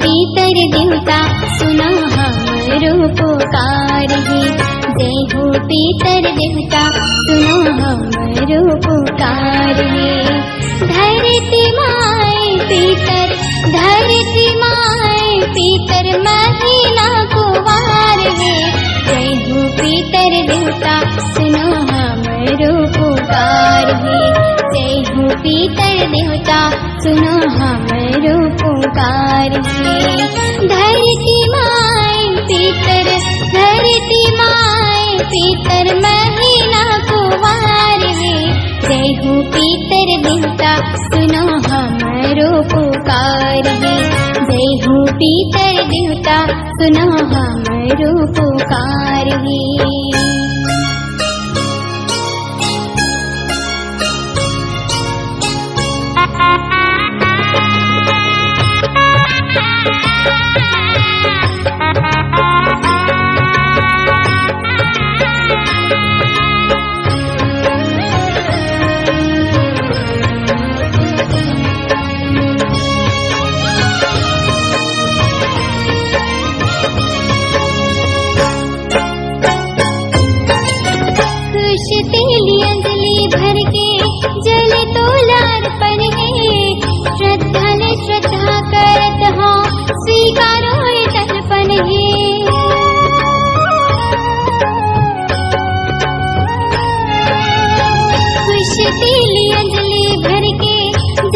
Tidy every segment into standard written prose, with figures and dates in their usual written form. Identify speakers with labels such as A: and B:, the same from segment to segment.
A: पीतर देवता सुनो हमरो पुकार हे। जय हो पीतर देवता सुनो हमरो पुकार हे। धरती माए पीतर, धरती माए पीतर महीना कुवार हे। जय हो पीतर देवता सुनो हमरो पुकार हे। जय हो पीतर देवता सुनो हमरो पुकार हे। धरती माए पीतर, धरती माए पीतर महीना कुवार हे। जय हो पीतर देवता सुनो हमरो पुकार हे। जय हो पीतर देवता सुनो हमरो पुकार हे। तेली अंजलि भर के जल तोलार्पण हे। श्रद्धा ने श्रद्धा करत हो स्वीकारो तर्पण हे। खुश तेली अंजलि भर के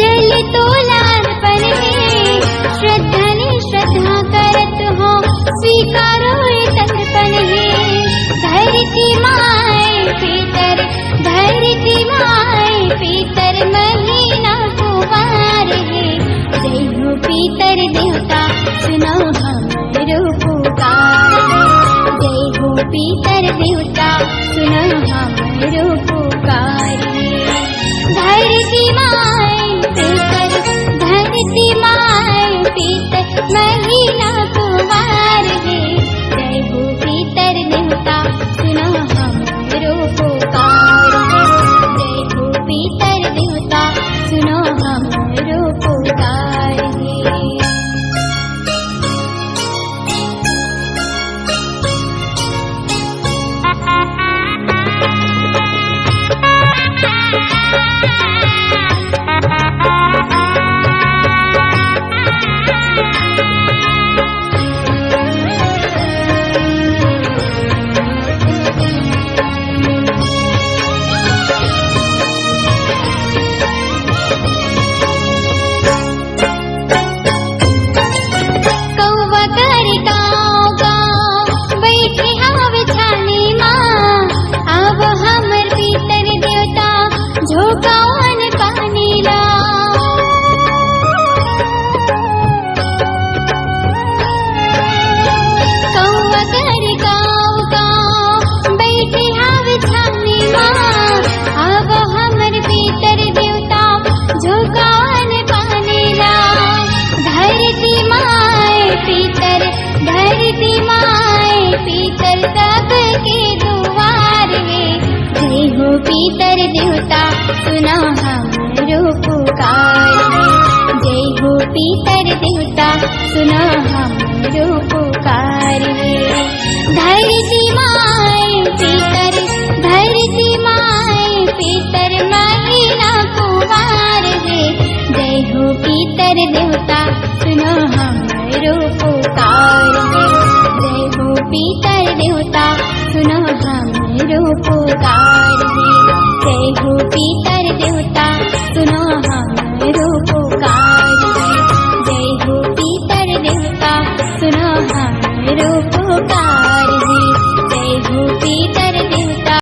A: जल तोलार्पण हे। श्रद्धा ने श्रद्धा करत हो स्वीकारो तर्पण हे। धरती माए पीतर, धरती माए पीतर महीना कुवार हे। जय हो पीतर देवता सुनो हमरो पुकार हे। जय हो पीतर देवता सुनो हमरो पुकार हे। धरती माए पीतर, धरती माए पीतर महीना कुवार हे। जय हो पीतर देवता सुनो हमरो पुकार हे। जय हो पीतर देवता सुनो हमरो पुकार हे। पीतर देवता सुनो हमरो पुकार हे। जय हो पीतर देवता सुनो हमरो पुकार हे। धरती माए पीतर, धरती माए पीतर महीना कुवार हे। जय हो पीतर देवता सुनो हमरो पुकार हे। जय हो पीतर देवता सुनो हमरो पुकार हे। जय हो पीतर